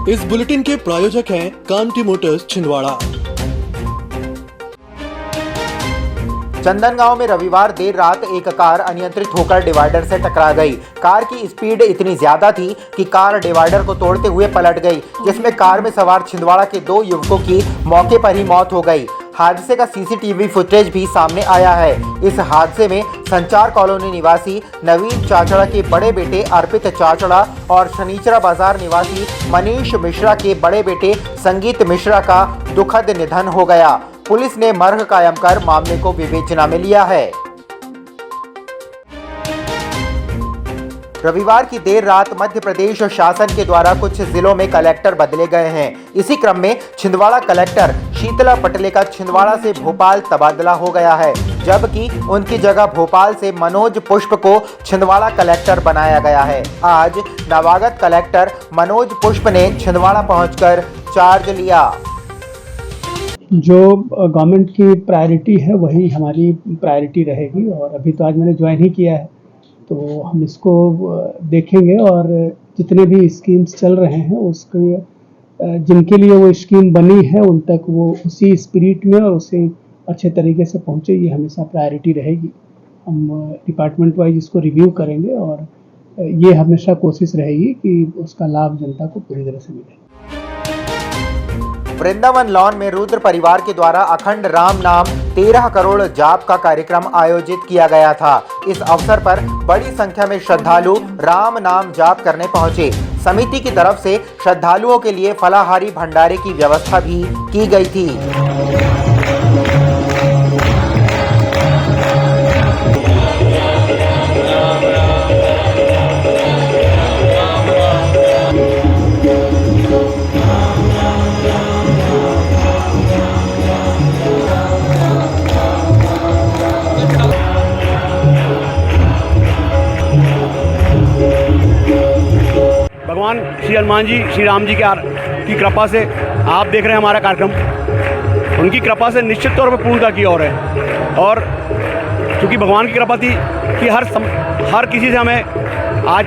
इस बुलेटिन के प्रायोजक हैं कांटी मोटर्स छिंदवाड़ा। चंदनगांव में रविवार देर रात एक कार अनियंत्रित होकर डिवाइडर से टकरा गई। कार की स्पीड इतनी ज्यादा थी कि कार डिवाइडर को तोड़ते हुए पलट गई, जिसमें कार में सवार छिंदवाड़ा के 2 युवकों की मौके पर ही मौत हो गई। हादसे का सीसीटीवी फुटेज भी सामने आया है। इस हादसे में संचार कॉलोनी निवासी नवीन चाचड़ा के बड़े बेटे अर्पित चाचड़ा और शनिचरा बाजार निवासी मनीष मिश्रा के बड़े बेटे संगीत मिश्रा का दुखद निधन हो गया। पुलिस ने मर्ग कायम कर मामले को विवेचना में लिया है। रविवार की देर रात मध्य प्रदेश शासन के द्वारा कुछ जिलों में कलेक्टर बदले गए हैं। इसी क्रम में छिंदवाड़ा कलेक्टर शीतला पटले का छिंदवाड़ा से भोपाल तबादला हो गया है, जबकि उनकी जगह भोपाल से मनोज पुष्प को छिंदवाड़ा कलेक्टर बनाया गया है। आज नवागत कलेक्टर मनोज पुष्प ने छिंदवाड़ा पहुंचकर चार्ज लिया। जो गवर्नमेंट की प्रायोरिटी है वही हमारी प्रायोरिटी रहेगी, और अभी तो आज मैंने ज्वाइन ही किया है, तो हम इसको देखेंगे और जितने भी स्कीम्स चल रहे हैं उसके जिनके लिए वो स्कीम बनी है उन तक वो उसी स्पिरिट में और उसी अच्छे तरीके से पहुँचे, ये हमेशा प्रायोरिटी रहेगी। हम डिपार्टमेंट वाइज इसको रिव्यू करेंगे और ये हमेशा कोशिश रहेगी कि उसका लाभ जनता को पूरी तरह से मिले। वृंदावन लॉन में रुद्र परिवार के द्वारा अखंड राम नाम 13 करोड़ जाप का कार्यक्रम आयोजित किया गया था। इस अवसर पर बड़ी संख्या में श्रद्धालु राम नाम जाप करने पहुंचे। समिति की तरफ से श्रद्धालुओं के लिए फलाहारी भंडारे की व्यवस्था भी की गई थी। भगवान श्री हनुमान जी श्री राम जी की कृपा से आप देख रहे हैं हमारा कार्यक्रम, उनकी कृपा से निश्चित तौर पर पूर्णता की ओर है। और क्योंकि भगवान की कृपा थी कि हर किसी से हमें आज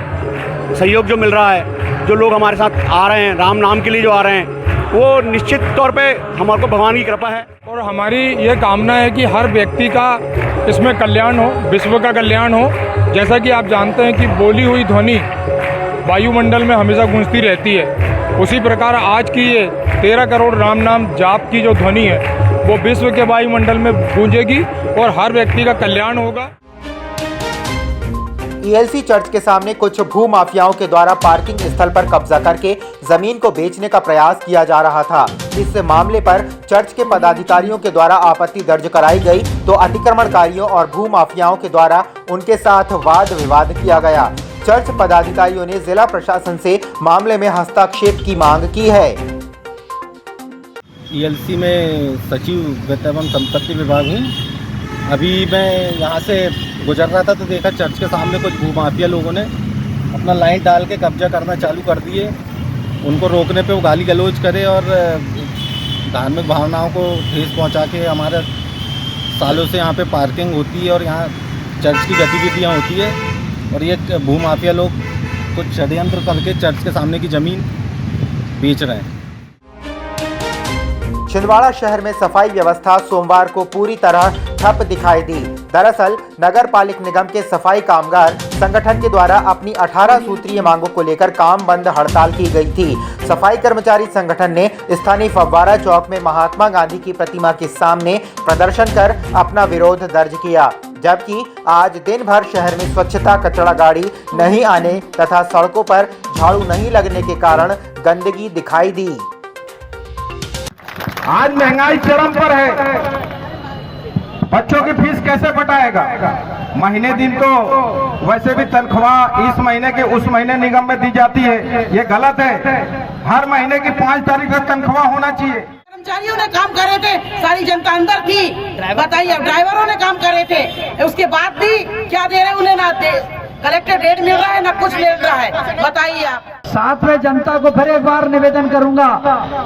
सहयोग जो मिल रहा है, जो लोग हमारे साथ आ रहे हैं राम नाम के लिए जो आ रहे हैं, वो निश्चित तौर पे हमारे को भगवान की कृपा है। और हमारी ये कामना है कि हर व्यक्ति का इसमें कल्याण हो, विश्व का कल्याण हो। जैसा कि आप जानते हैं कि बोली हुई ध्वनि वायुमंडल में हमेशा गूंजती रहती है, उसी प्रकार आज की ये 13 करोड़ राम नाम जाप की जो ध्वनि है वो विश्व के वायुमंडल में गूंजेगी और हर व्यक्ति का कल्याण होगा। ELC चर्च के सामने कुछ भू माफियाओं के द्वारा पार्किंग स्थल पर कब्जा करके जमीन को बेचने का प्रयास किया जा रहा था। इस मामले पर चर्च के पदाधिकारियों के द्वारा आपत्ति दर्ज कराई गई तो अतिक्रमणकारियों और भू माफियाओं के द्वारा उनके साथ वाद विवाद किया गया। चर्च पदाधिकारियों ने जिला प्रशासन से मामले में हस्तक्षेप की मांग की है। ELC में सचिव वित्त एवं संपत्ति विभाग हूँ। अभी मैं यहाँ से गुजर रहा था तो देखा चर्च के सामने कुछ भूमाफिया लोगों ने अपना लाइन डाल के कब्जा करना चालू कर दिए। उनको रोकने पे वो गाली गलौज करे और धार्मिक भावनाओं को ठेस पहुँचा के हमारे सालों से यहाँ पे पार्किंग होती है और यहाँ चर्च की गतिविधियाँ होती है, और ये भूमाफिया लोग कुछ षड्यंत्र करके चर्च के सामने की ज़मीन बेच रहे हैं। छिंदवाड़ा शहर में सफाई व्यवस्था सोमवार को पूरी तरह ठप दिखाई दी। दरअसल नगर पालिक निगम के सफाई कामगार संगठन के द्वारा अपनी 18 सूत्रीय मांगों को लेकर काम बंद हड़ताल की गई थी। सफाई कर्मचारी संगठन ने स्थानीय फव्वारा चौक में महात्मा गांधी की प्रतिमा के सामने प्रदर्शन कर अपना विरोध दर्ज किया, जबकि आज दिन भर शहर में स्वच्छता कचरा गाड़ी नहीं आने तथा सड़कों पर झाड़ू नहीं लगने के कारण गंदगी दिखाई दी। आज महंगाई चरम पर है, बच्चों की फीस कैसे पटाएगा? महीने दिन तो वैसे भी तनख्वाह इस महीने के उस महीने निगम में दी जाती है, ये गलत है। हर महीने की 5 तारीख तक तनख्वाह होना चाहिए। कर्मचारियों ने काम करे थे, सारी जनता अंदर थी। बताइए, ड्राइवरों ने काम करे थे, उसके बाद भी क्या दे रहे उन्हें ना दे। कलेक्टर रेट मिल रहा है ना कुछ मिल रहा है, बताइए आप। साथ में जनता को फिर एक बार निवेदन करूंगा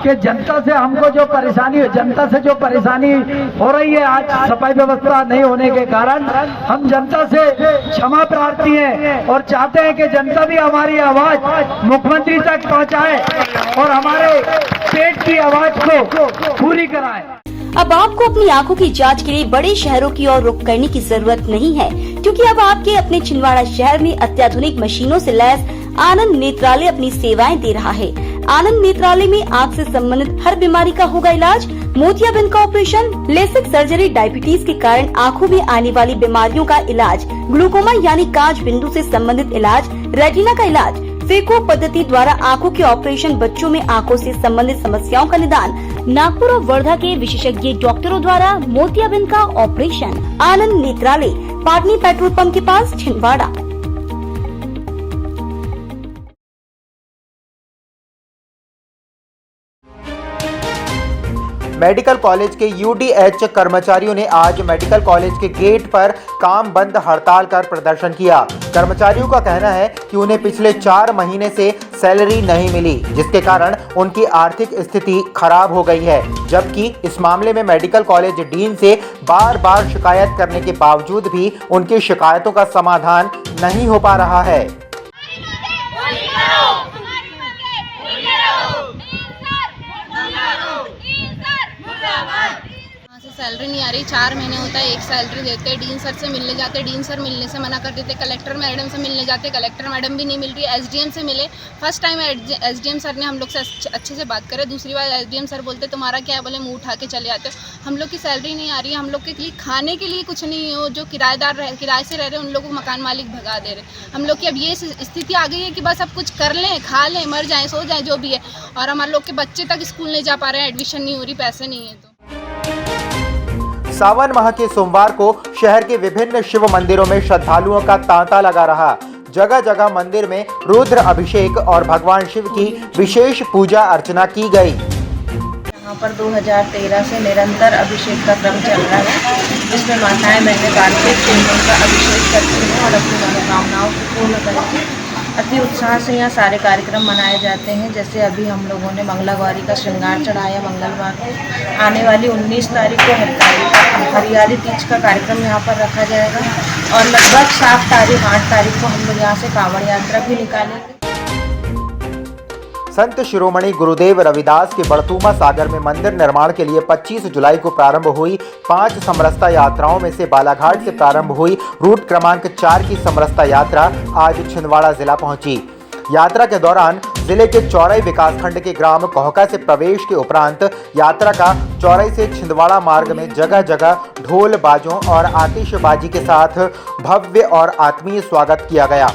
कि जनता से हमको जो परेशानी, जनता से जो परेशानी हो रही है आज सफाई व्यवस्था नहीं होने के कारण, हम जनता से क्षमा प्रार्थी हैं और चाहते हैं कि जनता भी हमारी आवाज मुख्यमंत्री तक पहुंचाए और हमारे पेट की आवाज को पूरी कराए। अब आपको अपनी आंखों की जांच के लिए बड़े शहरों की ओर रुख करने की जरूरत नहीं है, क्योंकि अब आपके अपने छिंदवाड़ा शहर में अत्याधुनिक मशीनों से लैस आनंद नेत्रालय अपनी सेवाएं दे रहा है। आनंद नेत्रालय में आँख से संबंधित हर बीमारी का होगा इलाज, मोतियाबिंद का ऑपरेशन, लेसिक सर्जरी, डायबिटीज के कारण आँखों में आने वाली बीमारियों का इलाज, ग्लूकोमा यानी कांच बिंदु से संबंधित इलाज, रेटिना का इलाज, फेको पद्धति द्वारा आँखों के ऑपरेशन, बच्चों में आँखों से संबंधित समस्याओं का निदान, नागपुर और वर्धा के विशेषज्ञ डॉक्टरों द्वारा मोतियाबिंद का ऑपरेशन। आनंद नेत्रालय, पाटनी पेट्रोल पंप के पास, छिंदवाड़ा। मेडिकल कॉलेज के यूडीएच कर्मचारियों ने आज मेडिकल कॉलेज के गेट पर काम बंद हड़ताल कर प्रदर्शन किया। कर्मचारियों का कहना है कि उन्हें पिछले 4 महीने से सैलरी नहीं मिली, जिसके कारण उनकी आर्थिक स्थिति खराब हो गई है। जबकि इस मामले में मेडिकल कॉलेज डीन से बार बार शिकायत करने के बावजूद भी उनकी शिकायतों का समाधान नहीं हो पा रहा है। सैलरी नहीं आ रही, 4 महीने होता है, एक सैलरी देते, डीन सर से मिलने जाते, डीन सर मिलने से मना कर देते, कलेक्टर मैडम से मिलने जाते, कलेक्टर मैडम भी नहीं मिल रही, एसडीएम से मिले, फर्स्ट टाइम एसडीएम सर ने हम लोग से अच्छे से बात करे, दूसरी बार एसडीएम सर बोलते तुम्हारा क्या है, बोले मुँह उठा के चले आते हो। हम लोग की सैलरी नहीं आ रही है, हम लोग के लिए खाने के लिए कुछ नहीं हो, जो किराएदार किराए से रह रहे हैं उन लोगों को मकान मालिक भगा दे रहे। हम लोग की अब ये स्थिति आ गई है कि बस अब कुछ कर लें, खा लें, मर जाएँ, सो जाएँ, जो भी है। और हमारे लोग के बच्चे तक स्कूल नहीं जा पा रहे हैं, एडमिशन नहीं हो रही, पैसे नहीं है। तो सावन माह के सोमवार को शहर के विभिन्न शिव मंदिरों में श्रद्धालुओं का तांता लगा रहा। जगह जगह मंदिर में रुद्र अभिषेक और भगवान शिव की विशेष पूजा अर्चना की गई। यहाँ पर 2013 से निरंतर अभिषेक का क्रम चल रहा है, जिसमें माताएं बहनें कार्तिक चिन्हों का अभिषेक करती हैं और अपनी मनोकामनाओं को पूर्ण करती हैं। अति उत्साह से यहाँ सारे कार्यक्रम मनाए जाते हैं। जैसे अभी हम लोगों ने मंगला गौरी का श्रृंगार चढ़ाया मंगलवार को। आने वाली 19 तारीख को हरियाली तीज का कार्यक्रम यहाँ पर रखा जाएगा और लगभग 7 तारीख 8 तारीख को हम लोग यहाँ से कांवड़ यात्रा भी निकालेंगे। संत शिरोमणि गुरुदेव रविदास के बड़तूमा सागर में मंदिर निर्माण के लिए 25 जुलाई को प्रारंभ हुई 5 समरसता यात्राओं में से बालाघाट से प्रारंभ हुई रूट क्रमांक 4 की समरसता यात्रा आज छिंदवाड़ा जिला पहुंची। यात्रा के दौरान जिले के चौरई विकासखंड के ग्राम कोहका से प्रवेश के उपरांत यात्रा का चौरई से छिंदवाड़ा मार्ग में जगह जगह ढोल बाजों और आतिशबाजी के साथ भव्य और आत्मीय स्वागत किया गया।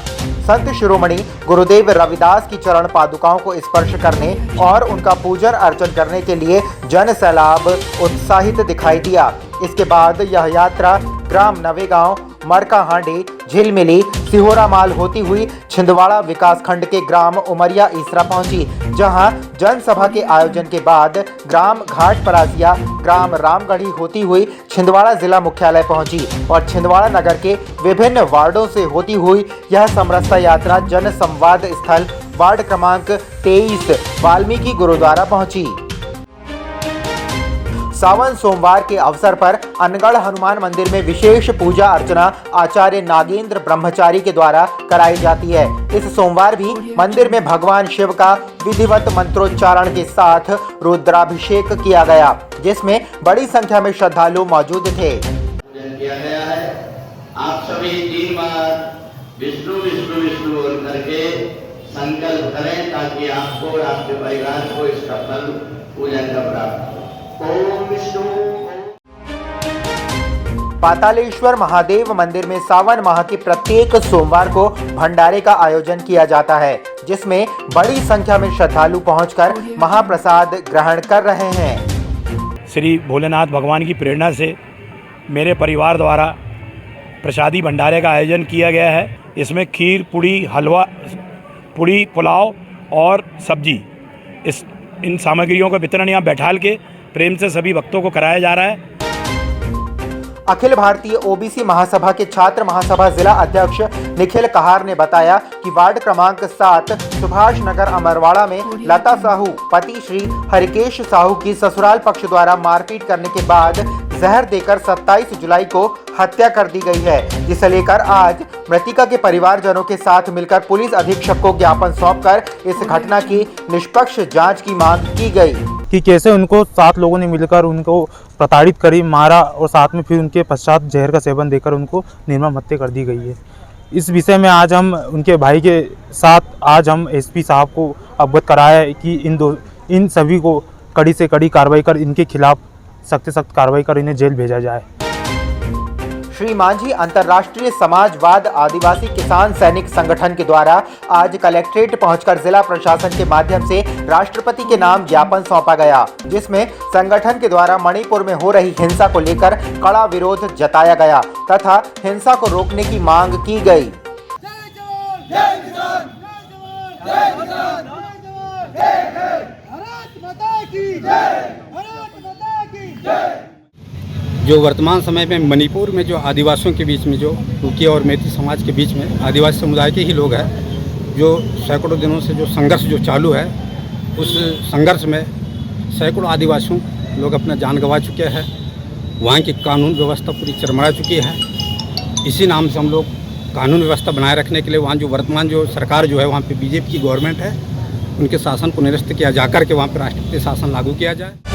संत शिरोमणि गुरुदेव रविदास की चरण पादुकाओं को स्पर्श करने और उनका पूजन अर्चन करने के लिए जन सैलाब उत्साहित दिखाई दिया। इसके बाद यह यात्रा ग्राम नवेगांव, मरकाहांडी, झिलमिली, सिहोरामाल होती हुई छिंदवाड़ा विकासखंड के ग्राम उमरिया ईसरा पहुंची, जहां जनसभा के आयोजन के बाद ग्राम घाट परासिया, ग्राम रामगढ़ी होती हुई छिंदवाड़ा जिला मुख्यालय पहुंची और छिंदवाड़ा नगर के विभिन्न वार्डों से होती हुई यह समरसता यात्रा जन संवाद स्थल वार्ड क्रमांक 23 वाल्मीकि गुरुद्वारा पहुंची। सावन सोमवार के अवसर पर अनगढ़ हनुमान मंदिर में विशेष पूजा अर्चना आचार्य नागेंद्र ब्रह्मचारी के द्वारा कराई जाती है। इस सोमवार भी मंदिर में भगवान शिव का विधिवत मंत्रोच्चारण के साथ रुद्राभिषेक किया गया, जिसमें बड़ी संख्या में श्रद्धालु मौजूद थे। किया गया है। आप सभी 3 बार विष्णु विष्णु विष्णु बोल करके संकल्प करें ताकि आपको और आपके परिवार को इसका फल पूजन का प्राप्त हो। ओम विष्णु। पातालेश्वर महादेव मंदिर में सावन माह के प्रत्येक सोमवार को भंडारे का आयोजन किया जाता है, जिसमें बड़ी संख्या में श्रद्धालु पहुंचकर महाप्रसाद ग्रहण कर रहे हैं। श्री भोलेनाथ भगवान की प्रेरणा से मेरे परिवार द्वारा प्रसादी भंडारे का आयोजन किया गया है। इसमें खीर, पूड़ी, हलवा, पूड़ी, पुलाव और सब्जी, इन सामग्रियों का वितरण यहाँ बैठाल के प्रेम से सभी भक्तों को कराया जा रहा है। अखिल भारतीय ओबीसी महासभा के छात्र महासभा जिला अध्यक्ष निखिल कहार ने बताया कि वार्ड क्रमांक 7 सुभाष नगर अमरवाड़ा में लता साहू पति श्री हरिकेश साहू की ससुराल पक्ष द्वारा मारपीट करने के बाद जहर देकर 27 जुलाई को हत्या कर दी गई है, जिसे लेकर आज मृतिका के परिवारजनों के साथ मिलकर पुलिस अधीक्षक को ज्ञापन सौंपकर इस घटना की निष्पक्ष जांच की मांग की गई कि कैसे उनको 7 लोगों ने मिलकर उनको प्रताड़ित करी, मारा और साथ में फिर उनके पश्चात जहर का सेवन देकर उनको निर्मम हत्या कर दी गई है। इस विषय में आज हम उनके भाई के साथ आज हम एसपी साहब को अवगत कराया है कि इन सभी को कड़ी से कड़ी कार्रवाई कर इनके खिलाफ सख्त से सख्त कार्रवाई कर इन्हें जेल भेजा जाए। श्री मांझी अंतर्राष्ट्रीय समाजवाद आदिवासी किसान सैनिक संगठन के द्वारा आज कलेक्ट्रेट पहुंचकर जिला प्रशासन के माध्यम से राष्ट्रपति के नाम ज्ञापन सौंपा गया, जिसमें संगठन के द्वारा मणिपुर में हो रही हिंसा को लेकर कड़ा विरोध जताया गया तथा हिंसा को रोकने की मांग की गई। जो वर्तमान समय में मणिपुर में जो आदिवासियों के बीच में जो कुकी और मेती समाज के बीच में आदिवासी समुदाय के ही लोग हैं, जो सैकड़ों दिनों से जो संघर्ष जो चालू है, उस संघर्ष में सैकड़ों आदिवासियों लोग अपना जान गंवा चुके हैं। वहाँ की कानून व्यवस्था पूरी चरमरा चुकी है। इसी नाम से हम लोग कानून व्यवस्था बनाए रखने के लिए वहाँ जो वर्तमान जो सरकार जो है वहाँ पे बीजेपी की गवर्नमेंट है, उनके शासन को निरस्त किया जाकर के वहाँ पर राष्ट्रपति शासन लागू किया जाए।